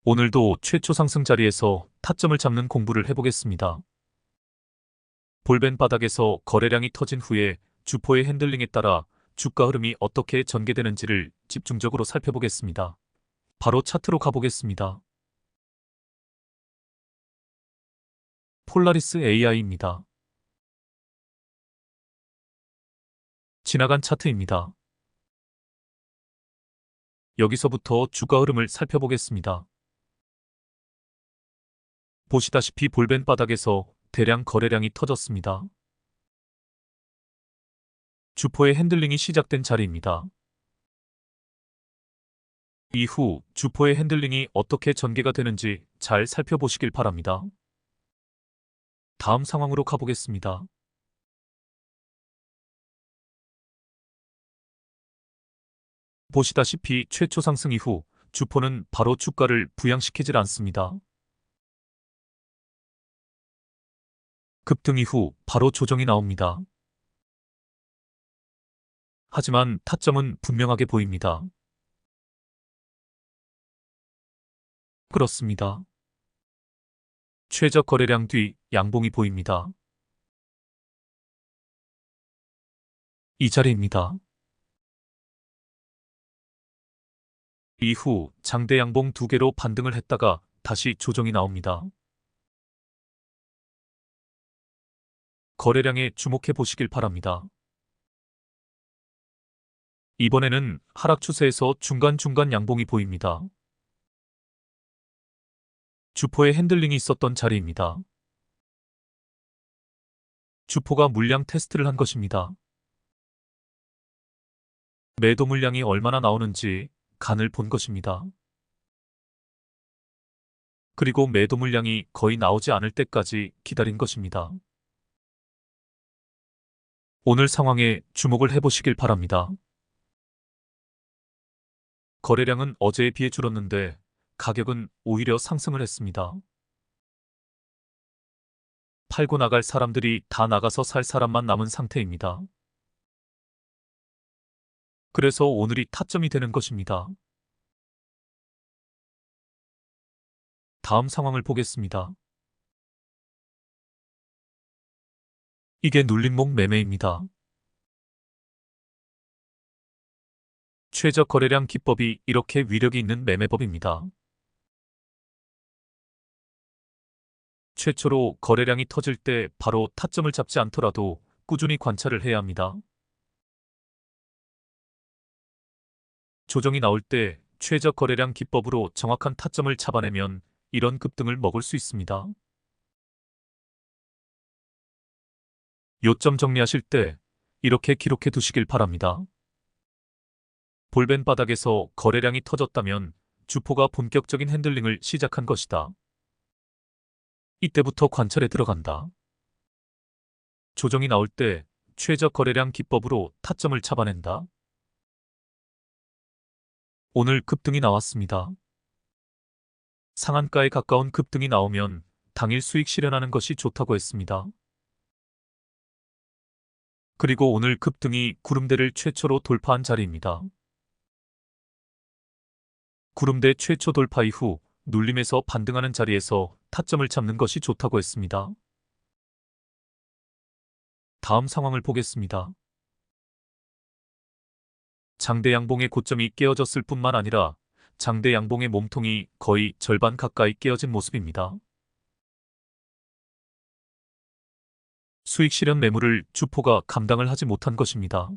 오늘도 최초 상승 자리에서 타점을 잡는 공부를 해보겠습니다. 볼벤 바닥에서 거래량이 터진 후에 주포의 핸들링에 따라 주가 흐름이 어떻게 전개되는지를 집중적으로 살펴보겠습니다. 바로 차트로 가보겠습니다. 폴라리스 AI입니다. 지나간 차트입니다. 여기서부터 주가 흐름을 살펴보겠습니다. 보시다시피 볼벤 바닥에서 대량 거래량이 터졌습니다. 주포의 핸들링이 시작된 자리입니다. 이후 주포의 핸들링이 어떻게 전개가 되는지 잘 살펴보시길 바랍니다. 다음 상황으로 가보겠습니다. 보시다시피 최초 상승 이후 주포는 바로 주가를 부양시키질 않습니다. 급등 이후 바로 조정이 나옵니다. 하지만 타점은 분명하게 보입니다. 그렇습니다. 최저 거래량 뒤 양봉이 보입니다. 이 자리입니다. 이후 장대 양봉 2개로 반등을 했다가 다시 조정이 나옵니다. 거래량에 주목해 보시길 바랍니다. 이번에는 하락 추세에서 중간중간 양봉이 보입니다. 주포의 핸들링이 있었던 자리입니다. 주포가 물량 테스트를 한 것입니다. 매도 물량이 얼마나 나오는지 간을 본 것입니다. 그리고 매도 물량이 거의 나오지 않을 때까지 기다린 것입니다. 오늘 상황에 주목을 해보시길 바랍니다. 거래량은 어제에 비해 줄었는데 가격은 오히려 상승을 했습니다. 팔고 나갈 사람들이 다 나가서 살 사람만 남은 상태입니다. 그래서 오늘이 타점이 되는 것입니다. 다음 상황을 보겠습니다. 이게 눌림목 매매입니다. 최저 거래량 기법이 이렇게 위력이 있는 매매법입니다. 최초로 거래량이 터질 때 바로 타점을 잡지 않더라도 꾸준히 관찰을 해야 합니다. 조정이 나올 때 최저 거래량 기법으로 정확한 타점을 잡아내면 이런 급등을 먹을 수 있습니다. 요점 정리하실 때 이렇게 기록해 두시길 바랍니다. 볼벤 바닥에서 거래량이 터졌다면 주포가 본격적인 핸들링을 시작한 것이다. 이때부터 관찰에 들어간다. 조정이 나올 때 최저 거래량 기법으로 타점을 잡아낸다. 오늘 급등이 나왔습니다. 상한가에 가까운 급등이 나오면 당일 수익 실현하는 것이 좋다고 했습니다. 그리고 오늘 급등이 구름대를 최초로 돌파한 자리입니다. 구름대 최초 돌파 이후 눌림에서 반등하는 자리에서 타점을 잡는 것이 좋다고 했습니다. 다음 상황을 보겠습니다. 장대 양봉의 고점이 깨어졌을 뿐만 아니라 장대 양봉의 몸통이 거의 절반 가까이 깨어진 모습입니다. 수익 실현 매물을 주포가 감당을 하지 못한 것입니다.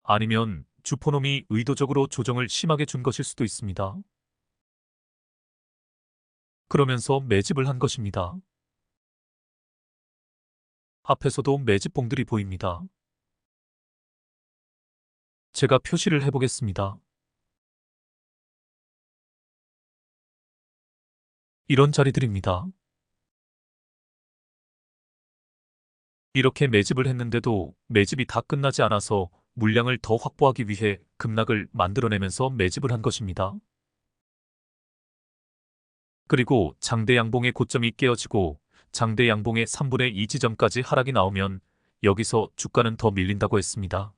아니면 주포놈이 의도적으로 조정을 심하게 준 것일 수도 있습니다. 그러면서 매집을 한 것입니다. 앞에서도 매집봉들이 보입니다. 제가 표시를 해보겠습니다. 이런 자리들입니다. 이렇게 매집을 했는데도 매집이 다 끝나지 않아서 물량을 더 확보하기 위해 급락을 만들어내면서 매집을 한 것입니다. 그리고 장대 양봉의 고점이 깨어지고 장대 양봉의 3분의 2 지점까지 하락이 나오면 여기서 주가는 더 밀린다고 했습니다.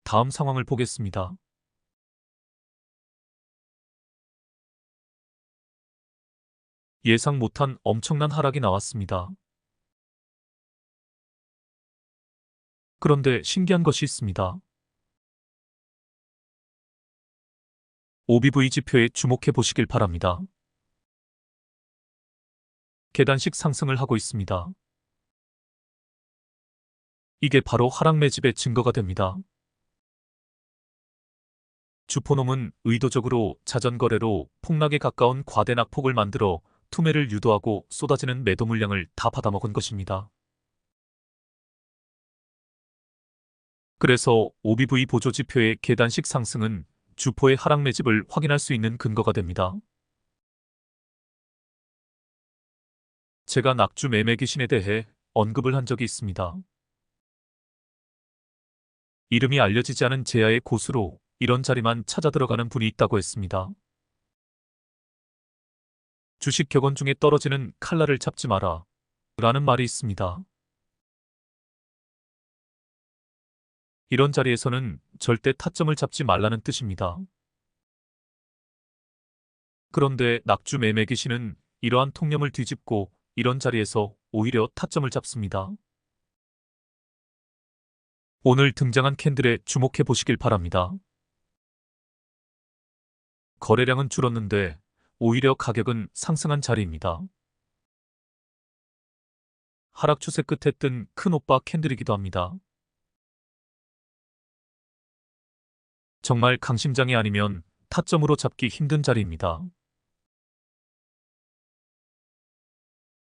다음 상황을 보겠습니다. 예상 못한 엄청난 하락이 나왔습니다. 그런데 신기한 것이 있습니다. OBV 지표에 주목해 보시길 바랍니다. 계단식 상승을 하고 있습니다. 이게 바로 하락 매집의 증거가 됩니다. 주포놈은 의도적으로 자전거래로 폭락에 가까운 과대 낙폭을 만들어 투매를 유도하고 쏟아지는 매도 물량을 다 받아먹은 것입니다. 그래서 OBV 보조지표의 계단식 상승은 주포의 하락 매집을 확인할 수 있는 근거가 됩니다. 제가 낙주 매매 귀신에 대해 언급을 한 적이 있습니다. 이름이 알려지지 않은 제야의 고수로 이런 자리만 찾아 들어가는 분이 있다고 했습니다. 주식 격언 중에 떨어지는 칼날을 잡지 마라 라는 말이 있습니다. 이런 자리에서는 절대 타점을 잡지 말라는 뜻입니다. 그런데 낙주 매매 귀신은 이러한 통념을 뒤집고 이런 자리에서 오히려 타점을 잡습니다. 오늘 등장한 캔들에 주목해 보시길 바랍니다. 거래량은 줄었는데 오히려 가격은 상승한 자리입니다. 하락 추세 끝에 뜬 큰 오빠 캔들이기도 합니다. 정말 강심장이 아니면 타점으로 잡기 힘든 자리입니다.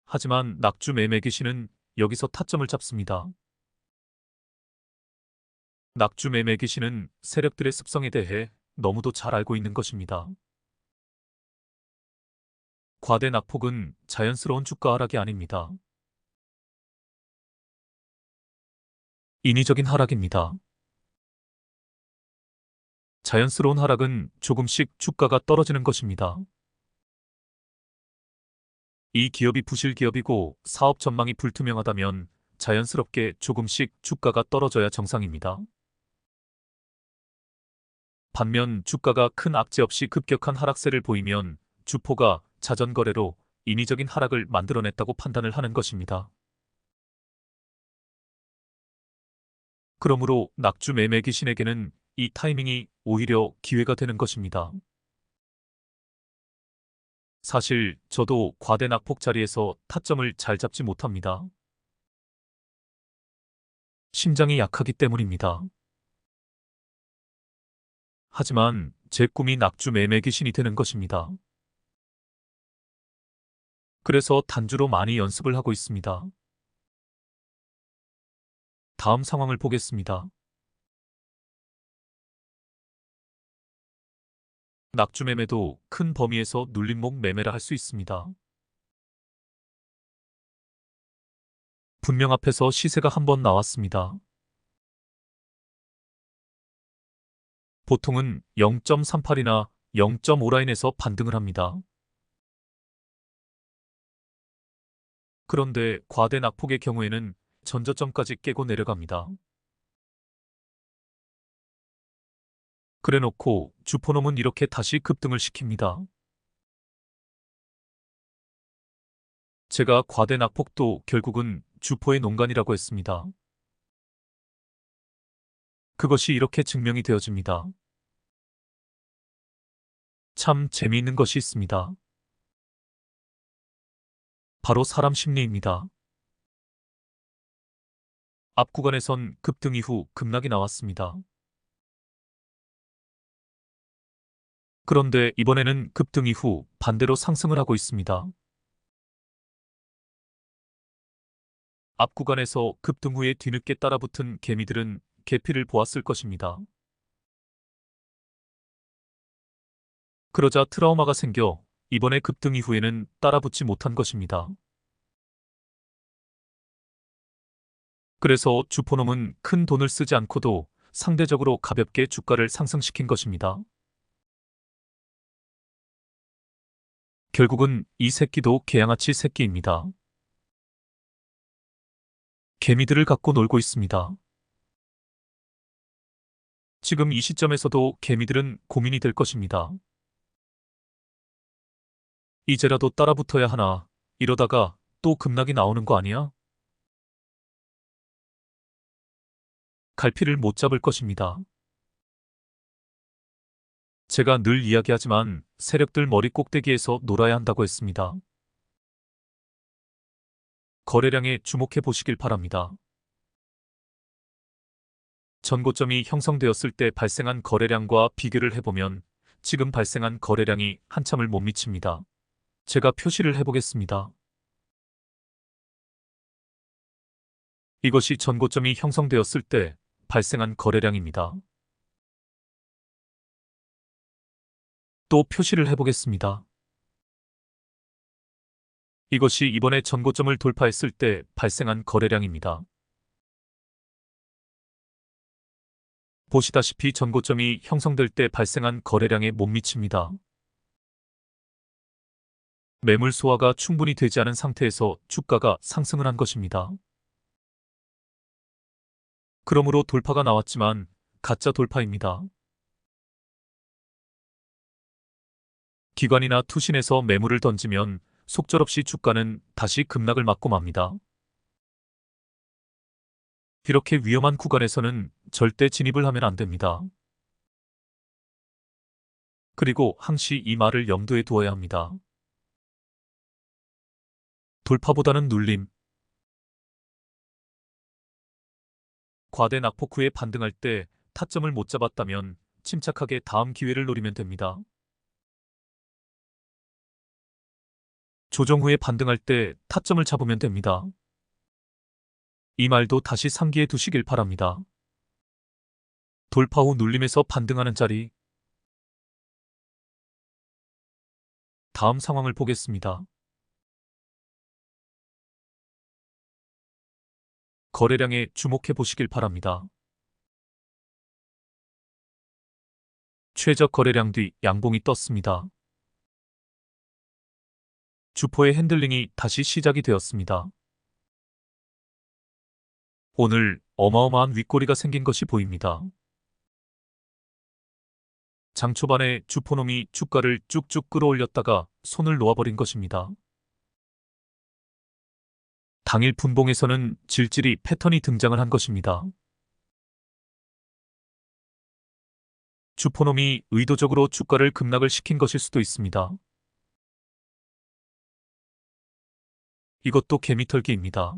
하지만 낙주 매매 귀신은 여기서 타점을 잡습니다. 낙주 매매 귀신은 세력들의 습성에 대해 너무도 잘 알고 있는 것입니다. 과대 낙폭은 자연스러운 주가 하락이 아닙니다. 인위적인 하락입니다. 자연스러운 하락은 조금씩 주가가 떨어지는 것입니다. 이 기업이 부실 기업이고 사업 전망이 불투명하다면 자연스럽게 조금씩 주가가 떨어져야 정상입니다. 반면 주가가 큰 악재 없이 급격한 하락세를 보이면 주포가 자전거래로 인위적인 하락을 만들어냈다고 판단을 하는 것입니다. 그러므로 낙주 매매 귀신에게는 이 타이밍이 오히려 기회가 되는 것입니다. 사실 저도 과대 낙폭 자리에서 타점을 잘 잡지 못합니다. 심장이 약하기 때문입니다. 하지만 제 꿈이 낙주 매매 귀신이 되는 것입니다. 그래서 단주로 많이 연습을 하고 있습니다. 다음 상황을 보겠습니다. 낙주 매매도 큰 범위에서 눌림목 매매라 할 수 있습니다. 분명 앞에서 시세가 한 번 나왔습니다. 보통은 0.38이나 0.5 라인에서 반등을 합니다. 그런데 과대 낙폭의 경우에는 전저점까지 깨고 내려갑니다. 그래놓고 주포놈은 이렇게 다시 급등을 시킵니다. 제가 과대 낙폭도 결국은 주포의 농간이라고 했습니다. 그것이 이렇게 증명이 되어집니다. 참 재미있는 것이 있습니다. 바로 사람 심리입니다. 앞 구간에선 급등 이후 급락이 나왔습니다. 그런데 이번에는 급등 이후 반대로 상승을 하고 있습니다. 앞 구간에서 급등 후에 뒤늦게 따라붙은 개미들은 계피를 보았을 것입니다. 그러자 트라우마가 생겨 이번에 급등 이후에는 따라붙지 못한 것입니다. 그래서 주포놈은 큰 돈을 쓰지 않고도 상대적으로 가볍게 주가를 상승시킨 것입니다. 결국은 이 새끼도 개양아치 새끼입니다. 개미들을 갖고 놀고 있습니다. 지금 이 시점에서도 개미들은 고민이 될 것입니다. 이제라도 따라붙어야 하나. 이러다가 또 급락이 나오는 거 아니야? 갈피를 못 잡을 것입니다. 제가 늘 이야기하지만 세력들 머리 꼭대기에서 놀아야 한다고 했습니다. 거래량에 주목해 보시길 바랍니다. 전고점이 형성되었을 때 발생한 거래량과 비교를 해보면 지금 발생한 거래량이 한참을 못 미칩니다. 제가 표시를 해보겠습니다. 이것이 전고점이 형성되었을 때 발생한 거래량입니다. 또 표시를 해보겠습니다. 이것이 이번에 전고점을 돌파했을 때 발생한 거래량입니다. 보시다시피 전고점이 형성될 때 발생한 거래량에 못 미칩니다. 매물 소화가 충분히 되지 않은 상태에서 주가가 상승을 한 것입니다. 그러므로 돌파가 나왔지만 가짜 돌파입니다. 기관이나 투신에서 매물을 던지면 속절없이 주가는 다시 급락을 맞고 맙니다. 이렇게 위험한 구간에서는 절대 진입을 하면 안 됩니다. 그리고 항시 이 말을 염두에 두어야 합니다. 돌파보다는 눌림. 과대 낙폭 후에 반등할 때 타점을 못 잡았다면 침착하게 다음 기회를 노리면 됩니다. 조정 후에 반등할 때 타점을 잡으면 됩니다. 이 말도 다시 상기해 두시길 바랍니다. 돌파 후 눌림에서 반등하는 자리. 다음 상황을 보겠습니다. 거래량에 주목해 보시길 바랍니다. 최저 거래량 뒤 양봉이 떴습니다. 주포의 핸들링이 다시 시작이 되었습니다. 오늘 어마어마한 윗꼬리가 생긴 것이 보입니다. 장 초반에 주포놈이 주가를 쭉쭉 끌어올렸다가 손을 놓아버린 것입니다. 당일 분봉에서는 질질이 패턴이 등장을 한 것입니다. 주포놈이 의도적으로 주가를 급락을 시킨 것일 수도 있습니다. 이것도 개미털기입니다.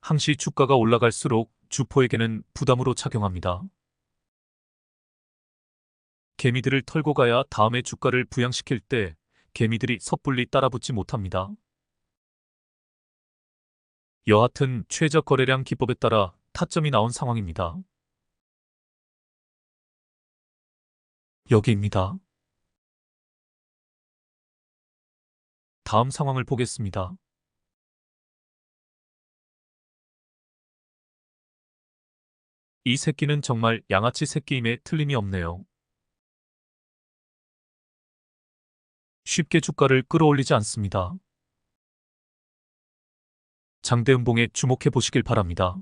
항시 주가가 올라갈수록 주포에게는 부담으로 작용합니다. 개미들을 털고 가야 다음에 주가를 부양시킬 때 개미들이 섣불리 따라붙지 못합니다. 여하튼 최저 거래량 기법에 따라 타점이 나온 상황입니다. 여기입니다. 다음 상황을 보겠습니다. 이 새끼는 정말 양아치 새끼임에 틀림이 없네요. 쉽게 주가를 끌어올리지 않습니다. 장대 음봉에 주목해 보시길 바랍니다.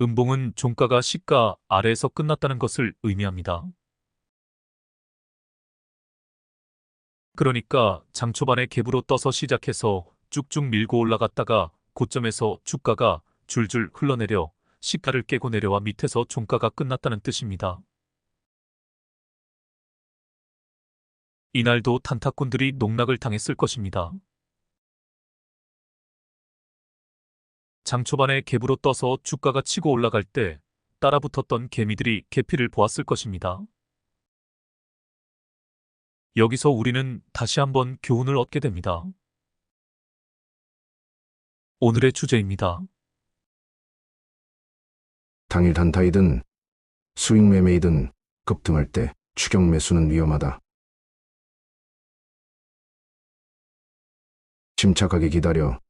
음봉은 종가가 시가 아래에서 끝났다는 것을 의미합니다. 그러니까 장 초반에 갭으로 떠서 시작해서 쭉쭉 밀고 올라갔다가 고점에서 주가가 줄줄 흘러내려 시가를 깨고 내려와 밑에서 종가가 끝났다는 뜻입니다. 이날도 단타꾼들이 농락을 당했을 것입니다. 장 초반에 갭으로 떠서 주가가 치고 올라갈 때 따라붙었던 개미들이 개피를 보았을 것입니다. 여기서 우리는 다시 한번 교훈을 얻게 됩니다. 오늘의 주제입니다. 당일 단타이든 수익 매매이든 급등할 때 추격 매수는 위험하다. 침착하게 기다려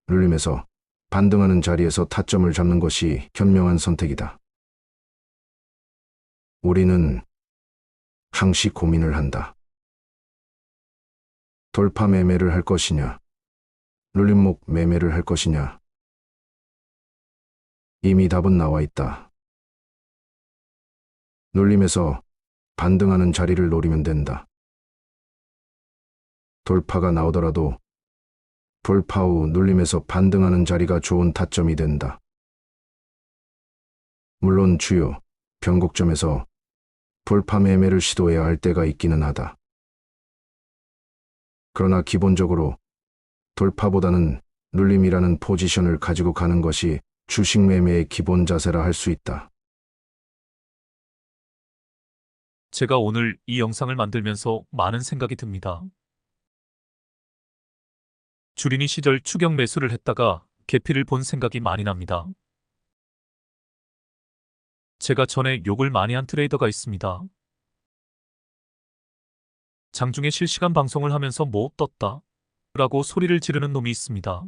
눌림에서 반등하는 자리에서 타점을 잡는 것이 현명한 선택이다. 우리는 항시 고민을 한다. 돌파 매매를 할 것이냐, 눌림목 매매를 할 것이냐. 이미 답은 나와 있다. 눌림에서 반등하는 자리를 노리면 된다. 돌파가 나오더라도 돌파 후 눌림에서 반등하는 자리가 좋은 타점이 된다. 물론 주요 변곡점에서 돌파 매매를 시도해야 할 때가 있기는 하다. 그러나 기본적으로 돌파보다는 눌림이라는 포지션을 가지고 가는 것이 주식 매매의 기본 자세라 할 수 있다. 제가 오늘 이 영상을 만들면서 많은 생각이 듭니다. 주린이 시절 추격 매수를 했다가 개피를 본 생각이 많이 납니다. 제가 전에 욕을 많이 한 트레이더가 있습니다. 장중에 실시간 방송을 하면서 뭐 떴다 라고 소리를 지르는 놈이 있습니다.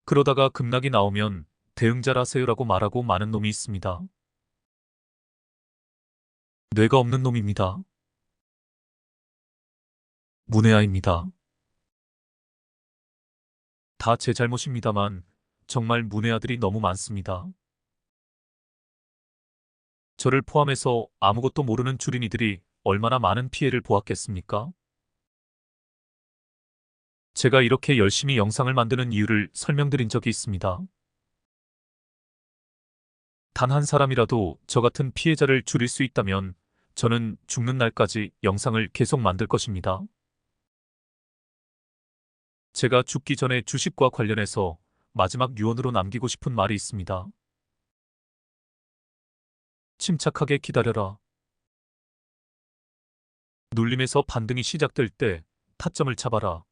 그러다가 급락이 나오면 대응잘하세요라고 말하고 마는 놈이 있습니다. 뇌가 없는 놈입니다. 문외아입니다. 다 제 잘못입니다만 정말 문외아들이 너무 많습니다. 저를 포함해서 아무것도 모르는 주린이들이 얼마나 많은 피해를 보았겠습니까? 제가 이렇게 열심히 영상을 만드는 이유를 설명드린 적이 있습니다. 단 한 사람이라도 저 같은 피해자를 줄일 수 있다면 저는 죽는 날까지 영상을 계속 만들 것입니다. 제가 죽기 전에 주식과 관련해서 마지막 유언으로 남기고 싶은 말이 있습니다. 침착하게 기다려라. 눌림에서 반등이 시작될 때 타점을 잡아라.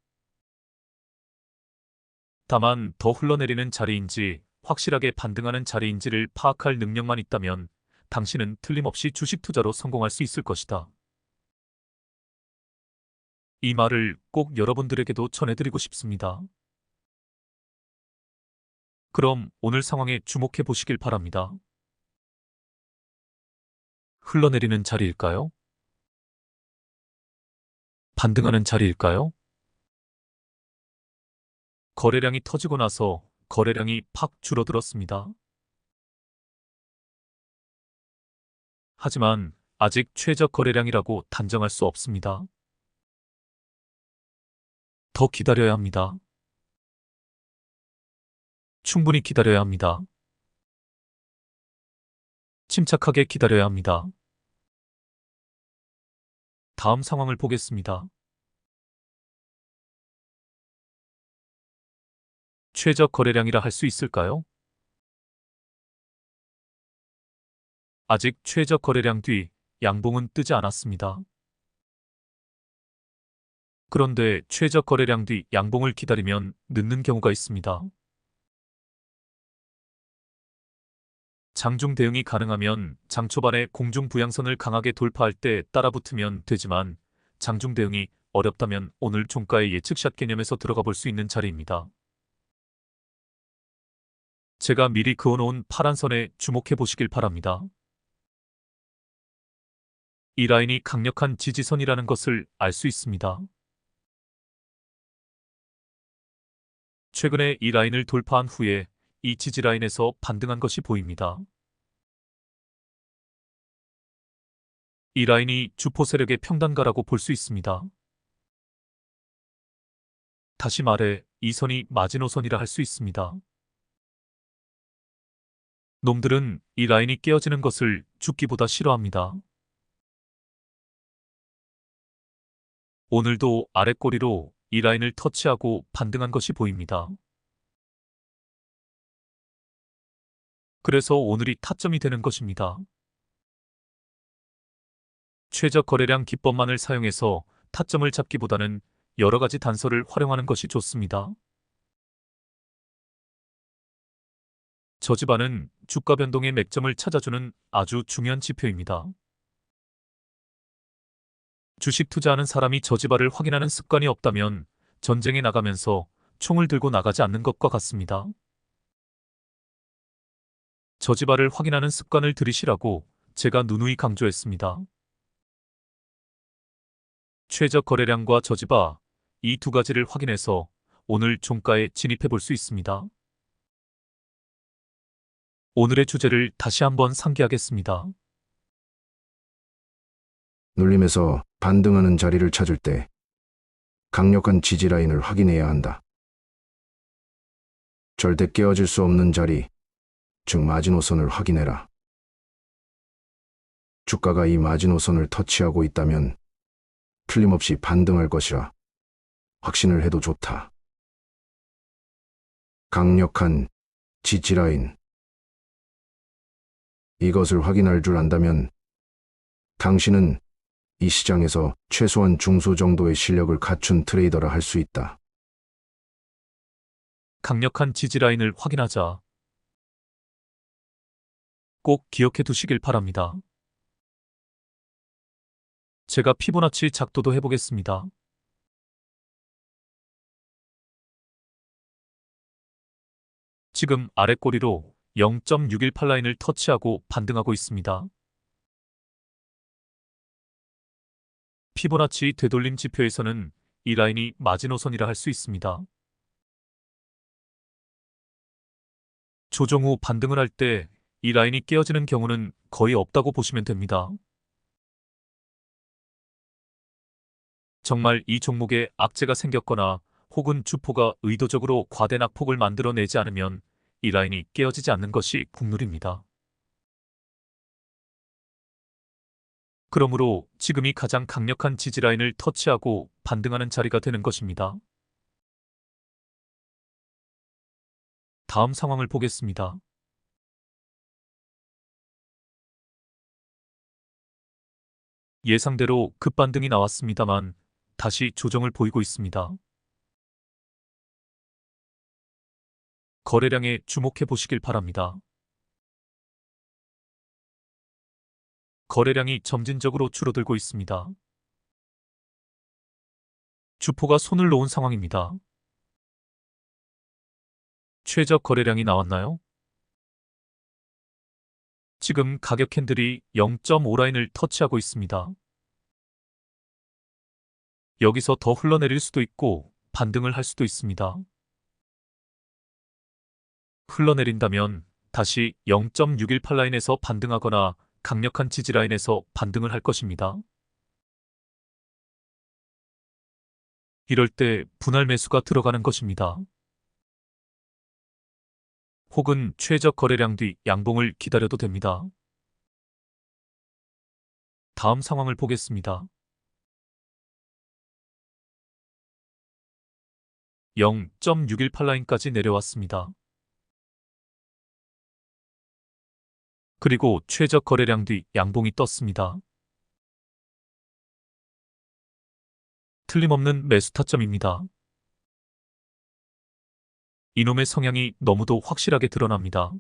다만 더 흘러내리는 자리인지 확실하게 반등하는 자리인지를 파악할 능력만 있다면 당신은 틀림없이 주식 투자로 성공할 수 있을 것이다. 이 말을 꼭 여러분들에게도 전해드리고 싶습니다. 그럼 오늘 상황에 주목해 보시길 바랍니다. 흘러내리는 자리일까요? 반등하는 자리일까요? 거래량이 터지고 나서 거래량이 팍 줄어들었습니다. 하지만 아직 최저 거래량이라고 단정할 수 없습니다. 더 기다려야 합니다. 충분히 기다려야 합니다. 침착하게 기다려야 합니다. 다음 상황을 보겠습니다. 최저 거래량이라 할 수 있을까요? 아직 최저 거래량 뒤 양봉은 뜨지 않았습니다. 그런데 최저 거래량 뒤 양봉을 기다리면 늦는 경우가 있습니다. 장중 대응이 가능하면 장 초반에 공중 부양선을 강하게 돌파할 때 따라붙으면 되지만 장중 대응이 어렵다면 오늘 종가의 예측샷 개념에서 들어가 볼 수 있는 자리입니다. 제가 미리 그어놓은 파란 선에 주목해 보시길 바랍니다. 이 라인이 강력한 지지선이라는 것을 알 수 있습니다. 최근에 이 라인을 돌파한 후에 이 지지라인에서 반등한 것이 보입니다. 이 라인이 주포 세력의 평단가라고 볼 수 있습니다. 다시 말해 이 선이 마지노선이라 할 수 있습니다. 놈들은 이 라인이 깨어지는 것을 죽기보다 싫어합니다. 오늘도 아랫꼬리로 이 라인을 터치하고 반등한 것이 보입니다. 그래서 오늘이 타점이 되는 것입니다. 최저 거래량 기법만을 사용해서 타점을 잡기보다는 여러 가지 단서를 활용하는 것이 좋습니다. 저지반은 주가 변동의 맥점을 찾아주는 아주 중요한 지표입니다. 주식 투자하는 사람이 저지발을 확인하는 습관이 없다면 전쟁에 나가면서 총을 들고 나가지 않는 것과 같습니다. 저지발을 확인하는 습관을 들이시라고 제가 누누이 강조했습니다. 최저 거래량과 저지바, 이 두 가지를 확인해서 오늘 종가에 진입해 볼 수 있습니다. 오늘의 주제를 다시 한번 상기하겠습니다. 눌림에서 반등하는 자리를 찾을 때 강력한 지지 라인을 확인해야 한다. 절대 깨어질 수 없는 자리, 즉 마지노선을 확인해라. 주가가 이 마지노선을 터치하고 있다면 틀림없이 반등할 것이라 확신을 해도 좋다. 강력한 지지 라인. 이것을 확인할 줄 안다면 당신은 이 시장에서 최소한 중소 정도의 실력을 갖춘 트레이더라 할 수 있다. 강력한 지지 라인을 확인하자. 꼭 기억해 두시길 바랍니다. 제가 피보나치 작도도 해보겠습니다. 지금 아래 꼬리로 0.618 라인을 터치하고 반등하고 있습니다. 피보나치 되돌림 지표에서는 이 라인이 마지노선이라 할 수 있습니다. 조정 후 반등을 할 때 이 라인이 깨어지는 경우는 거의 없다고 보시면 됩니다. 정말 이 종목에 악재가 생겼거나 혹은 주포가 의도적으로 과대 낙폭을 만들어내지 않으면 이 라인이 깨어지지 않는 것이 국룰입니다. 그러므로 지금이 가장 강력한 지지 라인을 터치하고 반등하는 자리가 되는 것입니다. 다음 상황을 보겠습니다. 예상대로 급반등이 나왔습니다만 다시 조정을 보이고 있습니다. 거래량에 주목해 보시길 바랍니다. 거래량이 점진적으로 줄어들고 있습니다. 주포가 손을 놓은 상황입니다. 최저 거래량이 나왔나요? 지금 가격 캔들이 0.5 라인을 터치하고 있습니다. 여기서 더 흘러내릴 수도 있고 반등을 할 수도 있습니다. 흘러내린다면 다시 0.618 라인에서 반등하거나 강력한 지지 라인에서 반등을 할 것입니다. 이럴 때 분할 매수가 들어가는 것입니다. 혹은 최저 거래량 뒤 양봉을 기다려도 됩니다. 다음 상황을 보겠습니다. 0.618 라인까지 내려왔습니다. 그리고 최저 거래량 뒤 양봉이 떴습니다. 틀림없는 매수 타점입니다. 이놈의 성향이 너무도 확실하게 드러납니다.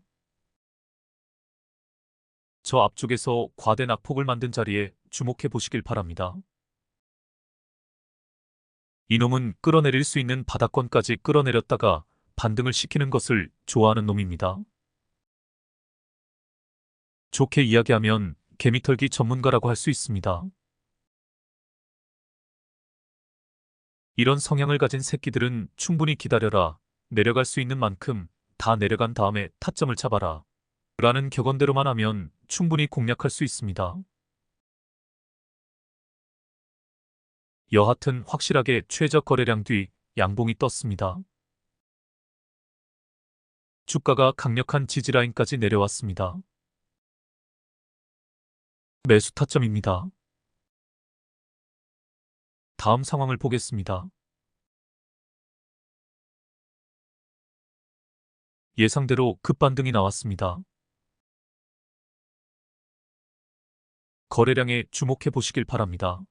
저 앞쪽에서 과대 낙폭을 만든 자리에 주목해 보시길 바랍니다. 이놈은 끌어내릴 수 있는 바닥권까지 끌어내렸다가 반등을 시키는 것을 좋아하는 놈입니다. 좋게 이야기하면 개미털기 전문가라고 할 수 있습니다. 이런 성향을 가진 새끼들은 충분히 기다려라. 내려갈 수 있는 만큼 다 내려간 다음에 타점을 잡아라. 라는 격언대로만 하면 충분히 공략할 수 있습니다. 여하튼 확실하게 최저 거래량 뒤 양봉이 떴습니다. 주가가 강력한 지지라인까지 내려왔습니다. 매수 타점입니다. 다음 상황을 보겠습니다. 예상대로 급반등이 나왔습니다. 거래량에 주목해 보시길 바랍니다.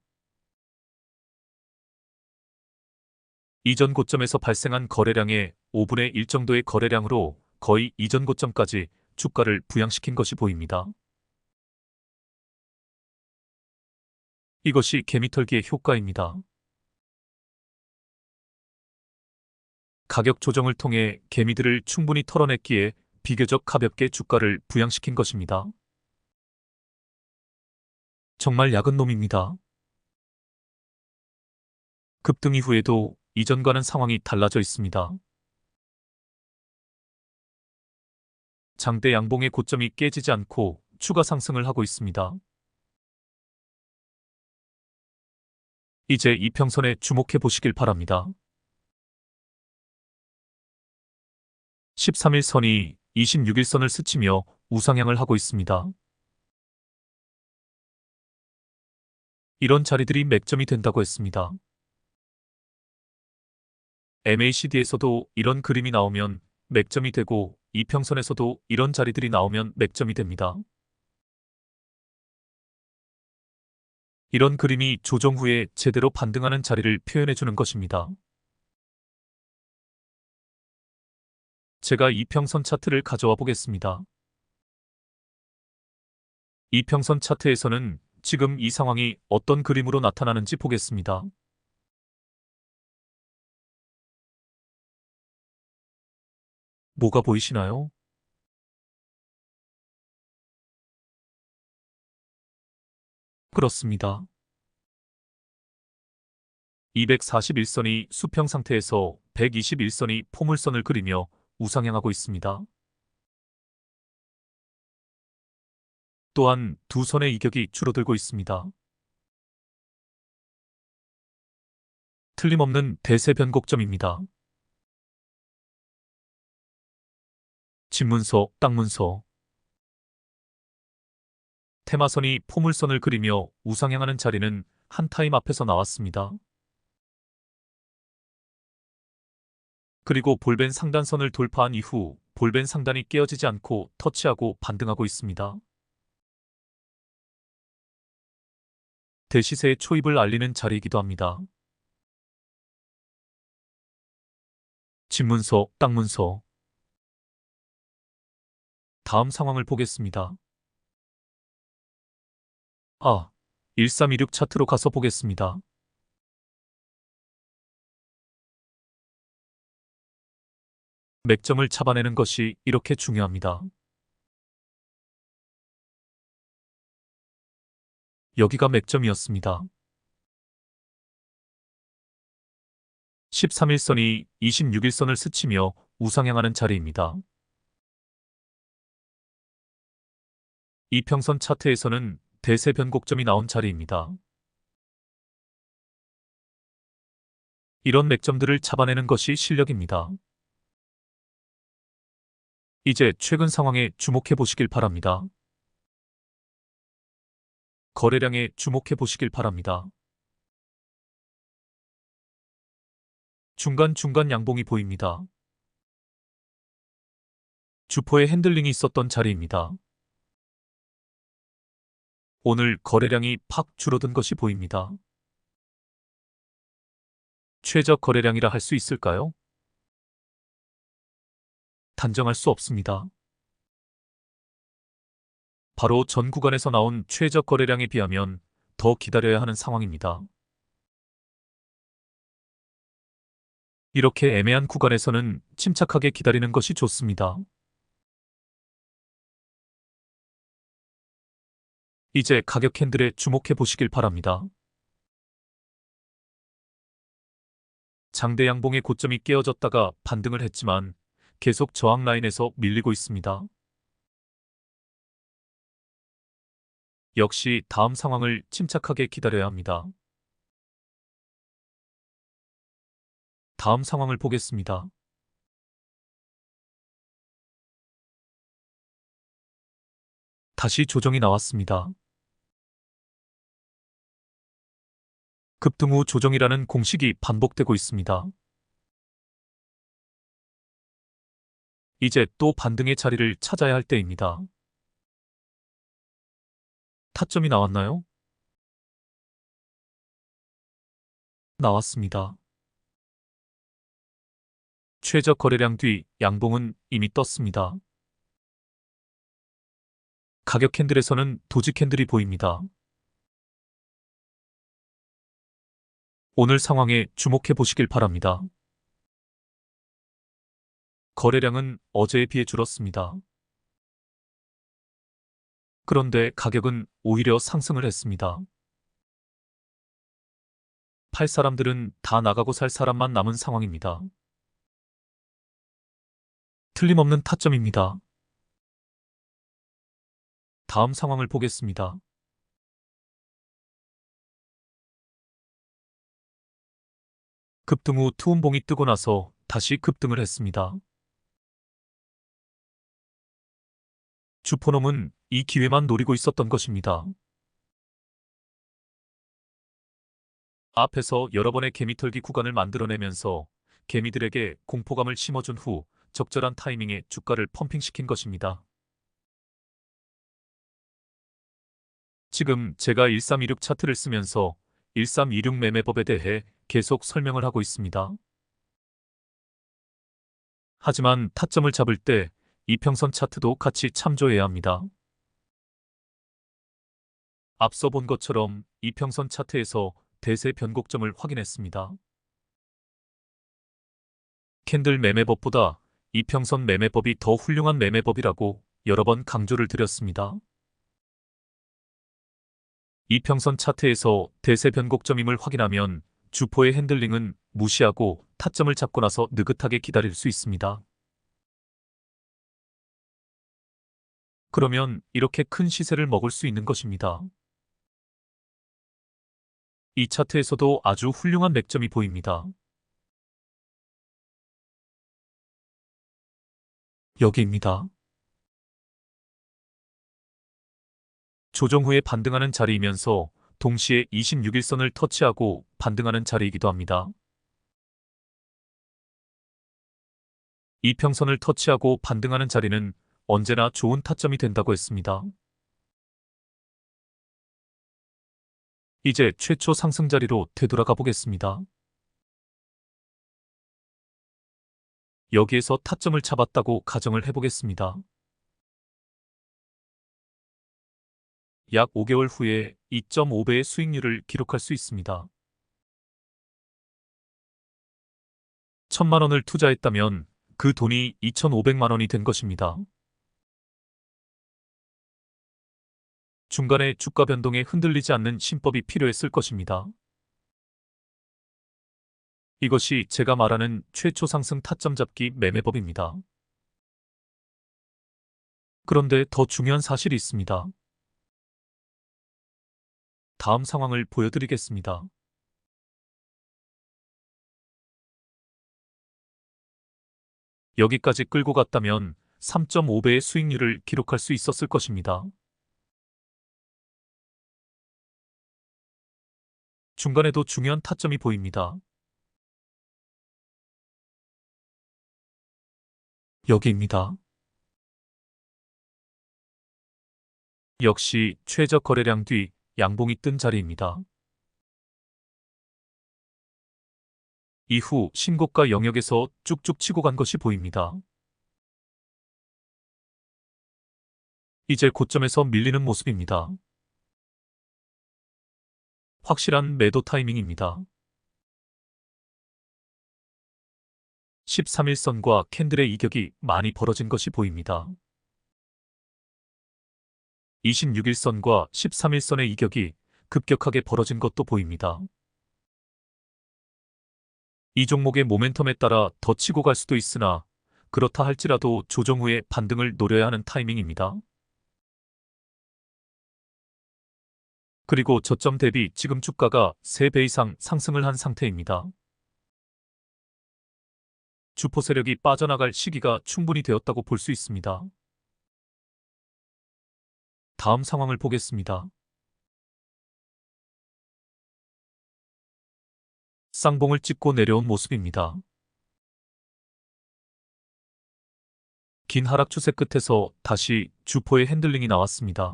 이전 고점에서 발생한 거래량의 5분의 1 정도의 거래량으로 거의 이전 고점까지 주가를 부양시킨 것이 보입니다. 이것이 개미털기의 효과입니다. 가격 조정을 통해 개미들을 충분히 털어냈기에 비교적 가볍게 주가를 부양시킨 것입니다. 정말 약은 놈입니다. 급등 이후에도 이전과는 상황이 달라져 있습니다. 장대 양봉의 고점이 깨지지 않고 추가 상승을 하고 있습니다. 이제 이평선에 주목해 보시길 바랍니다. 13일선이 26일선을 스치며 우상향을 하고 있습니다. 이런 자리들이 맥점이 된다고 했습니다. MACD에서도 이런 그림이 나오면 맥점이 되고 이평선에서도 이런 자리들이 나오면 맥점이 됩니다. 이런 그림이 조정 후에 제대로 반등하는 자리를 표현해 주는 것입니다. 제가 이평선 차트를 가져와 보겠습니다. 이평선 차트에서는 지금 이 상황이 어떤 그림으로 나타나는지 보겠습니다. 뭐가 보이시나요? 그렇습니다. 241선이 수평 상태에서 121선이 포물선을 그리며 우상향하고 있습니다. 또한 두 선의 이격이 줄어들고 있습니다. 틀림없는 대세 변곡점입니다. 집문서, 땅문서. 테마선이 포물선을 그리며 우상향하는 자리는 한 타임 앞에서 나왔습니다. 그리고 볼벤 상단선을 돌파한 이후 볼벤 상단이 깨어지지 않고 터치하고 반등하고 있습니다. 대시세의 초입을 알리는 자리이기도 합니다. 집문서, 땅문서. 다음 상황을 보겠습니다. 1326 차트로 가서 보겠습니다. 맥점을 잡아내는 것이 이렇게 중요합니다. 여기가 맥점이었습니다. 13일선이 26일선을 스치며 우상향하는 자리입니다. 이평선 차트에서는 대세 변곡점이 나온 자리입니다. 이런 맥점들을 잡아내는 것이 실력입니다. 이제 최근 상황에 주목해 보시길 바랍니다. 거래량에 주목해 보시길 바랍니다. 중간중간 양봉이 보입니다. 주포의 핸들링이 있었던 자리입니다. 오늘 거래량이 팍 줄어든 것이 보입니다. 최저 거래량이라 할 수 있을까요? 단정할 수 없습니다. 바로 전 구간에서 나온 최저 거래량에 비하면 더 기다려야 하는 상황입니다. 이렇게 애매한 구간에서는 침착하게 기다리는 것이 좋습니다. 이제 가격 캔들에 주목해 보시길 바랍니다. 장대 양봉의 고점이 깨어졌다가 반등을 했지만 계속 저항 라인에서 밀리고 있습니다. 역시 다음 상황을 침착하게 기다려야 합니다. 다음 상황을 보겠습니다. 다시 조정이 나왔습니다. 급등 후 조정이라는 공식이 반복되고 있습니다. 이제 또 반등의 자리를 찾아야 할 때입니다. 타점이 나왔나요? 나왔습니다. 최저 거래량 뒤 양봉은 이미 떴습니다. 가격 캔들에서는 도지 캔들이 보입니다. 오늘 상황에 주목해 보시길 바랍니다. 거래량은 어제에 비해 줄었습니다. 그런데 가격은 오히려 상승을 했습니다. 팔 사람들은 다 나가고 살 사람만 남은 상황입니다. 틀림없는 타점입니다. 다음 상황을 보겠습니다. 급등 후 투움봉이 뜨고 나서 다시 급등을 했습니다. 주포놈은 이 기회만 노리고 있었던 것입니다. 앞에서 여러 번의 개미털기 구간을 만들어내면서 개미들에게 공포감을 심어준 후 적절한 타이밍에 주가를 펌핑시킨 것입니다. 지금 제가 1326 차트를 쓰면서 1326 매매법에 대해 계속 설명을 하고 있습니다. 하지만 타점을 잡을 때 이평선 차트도 같이 참조해야 합니다. 앞서 본 것처럼 이평선 차트에서 대세 변곡점을 확인했습니다. 캔들 매매법보다 이평선 매매법이 더 훌륭한 매매법이라고 여러 번 강조를 드렸습니다. 이평선 차트에서 대세 변곡점임을 확인하면 주포의 핸들링은 무시하고 타점을 잡고 나서 느긋하게 기다릴 수 있습니다. 그러면 이렇게 큰 시세를 먹을 수 있는 것입니다. 이 차트에서도 아주 훌륭한 맥점이 보입니다. 여기입니다. 조정 후에 반등하는 자리이면서 동시에 26일선을 터치하고 반등하는 자리이기도 합니다. 이평선을 터치하고 반등하는 자리는 언제나 좋은 타점이 된다고 했습니다. 이제 최초 상승 자리로 되돌아가 보겠습니다. 여기에서 타점을 잡았다고 가정을 해보겠습니다. 약 5개월 후에 2.5배의 수익률을 기록할 수 있습니다. 1,000만 원을 투자했다면 그 돈이 2,500만 원이 된 것입니다. 중간에 주가 변동에 흔들리지 않는 신법이 필요했을 것입니다. 이것이 제가 말하는 최초 상승 타점 잡기 매매법입니다. 그런데 더 중요한 사실이 있습니다. 다음 상황을 보여드리겠습니다. 여기까지 끌고 갔다면 3.5배의 수익률을 기록할 수 있었을 것입니다. 중간에도 중요한 타점이 보입니다. 여기입니다. 역시 최저 거래량 뒤 양봉이 뜬 자리입니다. 이후 신고가 영역에서 쭉쭉 치고 간 것이 보입니다. 이제 고점에서 밀리는 모습입니다. 확실한 매도 타이밍입니다. 13일선과 캔들의 이격이 많이 벌어진 것이 보입니다. 26일선과 13일선의 이격이 급격하게 벌어진 것도 보입니다. 이 종목의 모멘텀에 따라 더 치고 갈 수도 있으나 그렇다 할지라도 조정 후에 반등을 노려야 하는 타이밍입니다. 그리고 저점 대비 지금 주가가 3배 이상 상승을 한 상태입니다. 주포 세력이 빠져나갈 시기가 충분히 되었다고 볼 수 있습니다. 다음 상황을 보겠습니다. 쌍봉을 찍고 내려온 모습입니다. 긴 하락 추세 끝에서 다시 주포의 핸들링이 나왔습니다.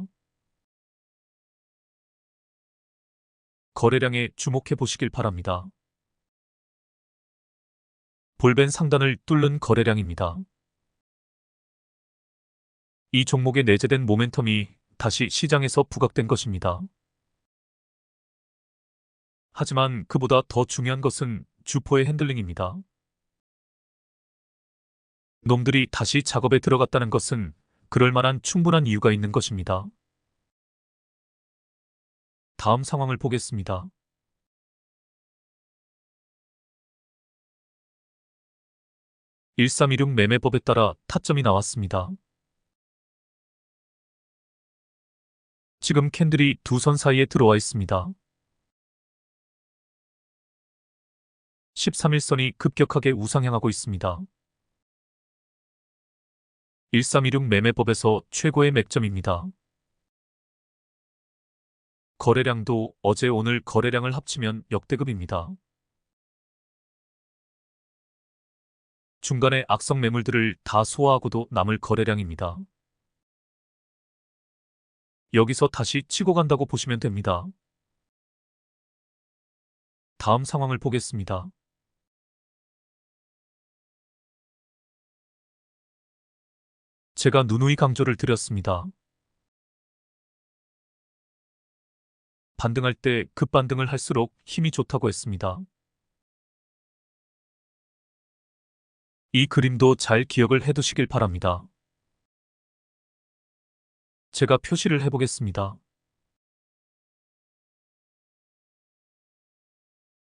거래량에 주목해 보시길 바랍니다. 볼벤 상단을 뚫는 거래량입니다. 이 종목에 내재된 모멘텀이 다시 시장에서 부각된 것입니다. 하지만 그보다 더 중요한 것은 주포의 핸들링입니다. 놈들이 다시 작업에 들어갔다는 것은 그럴 만한 충분한 이유가 있는 것입니다. 다음 상황을 보겠습니다. 1326 매매법에 따라 타점이 나왔습니다. 지금 캔들이 두 선 사이에 들어와 있습니다. 13일선이 급격하게 우상향하고 있습니다. 1316 매매법에서 최고의 맥점입니다. 거래량도 어제 오늘 거래량을 합치면 역대급입니다. 중간에 악성 매물들을 다 소화하고도 남을 거래량입니다. 여기서 다시 치고 간다고 보시면 됩니다. 다음 상황을 보겠습니다. 제가 누누이 강조를 드렸습니다. 반등할 때 급반등을 할수록 힘이 좋다고 했습니다. 이 그림도 잘 기억을 해두시길 바랍니다. 제가 표시를 해보겠습니다.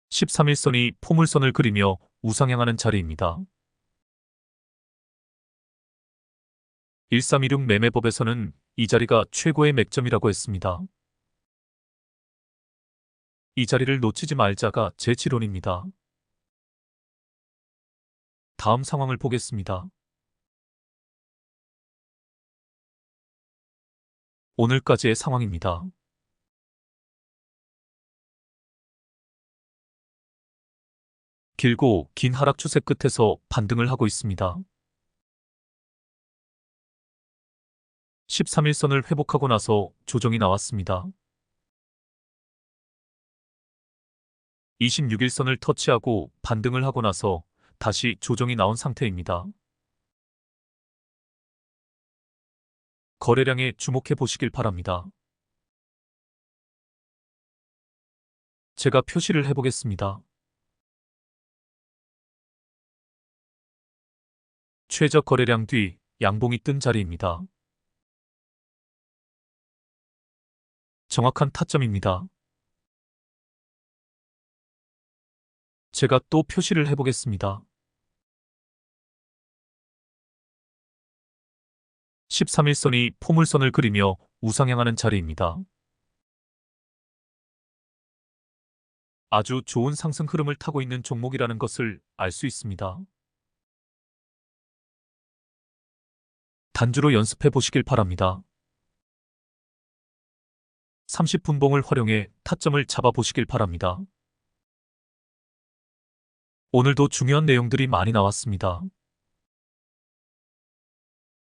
13일선이 포물선을 그리며 우상향하는 자리입니다. 1316 매매법에서는 이 자리가 최고의 맥점이라고 했습니다. 이 자리를 놓치지 말자가 제 지론입니다. 다음 상황을 보겠습니다. 오늘까지의 상황입니다. 길고 긴 하락 추세 끝에서 반등을 하고 있습니다. 13일선을 회복하고 나서 조정이 나왔습니다. 26일선을 터치하고 반등을 하고 나서 다시 조정이 나온 상태입니다. 거래량에 주목해 보시길 바랍니다. 제가 표시를 해보겠습니다. 최저 거래량 뒤 양봉이 뜬 자리입니다. 정확한 타점입니다. 제가 또 표시를 해보겠습니다. 13일선이 포물선을 그리며 우상향하는 자리입니다. 아주 좋은 상승 흐름을 타고 있는 종목이라는 것을 알 수 있습니다. 단주로 연습해 보시길 바랍니다. 30분봉을 활용해 타점을 잡아 보시길 바랍니다. 오늘도 중요한 내용들이 많이 나왔습니다.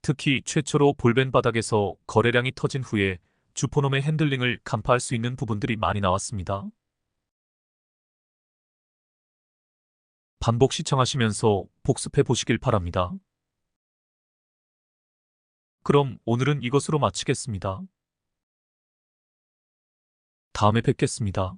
특히 최초로 볼벤 바닥에서 거래량이 터진 후에 주포놈의 핸들링을 간파할 수 있는 부분들이 많이 나왔습니다. 반복 시청하시면서 복습해 보시길 바랍니다. 그럼 오늘은 이것으로 마치겠습니다. 다음에 뵙겠습니다.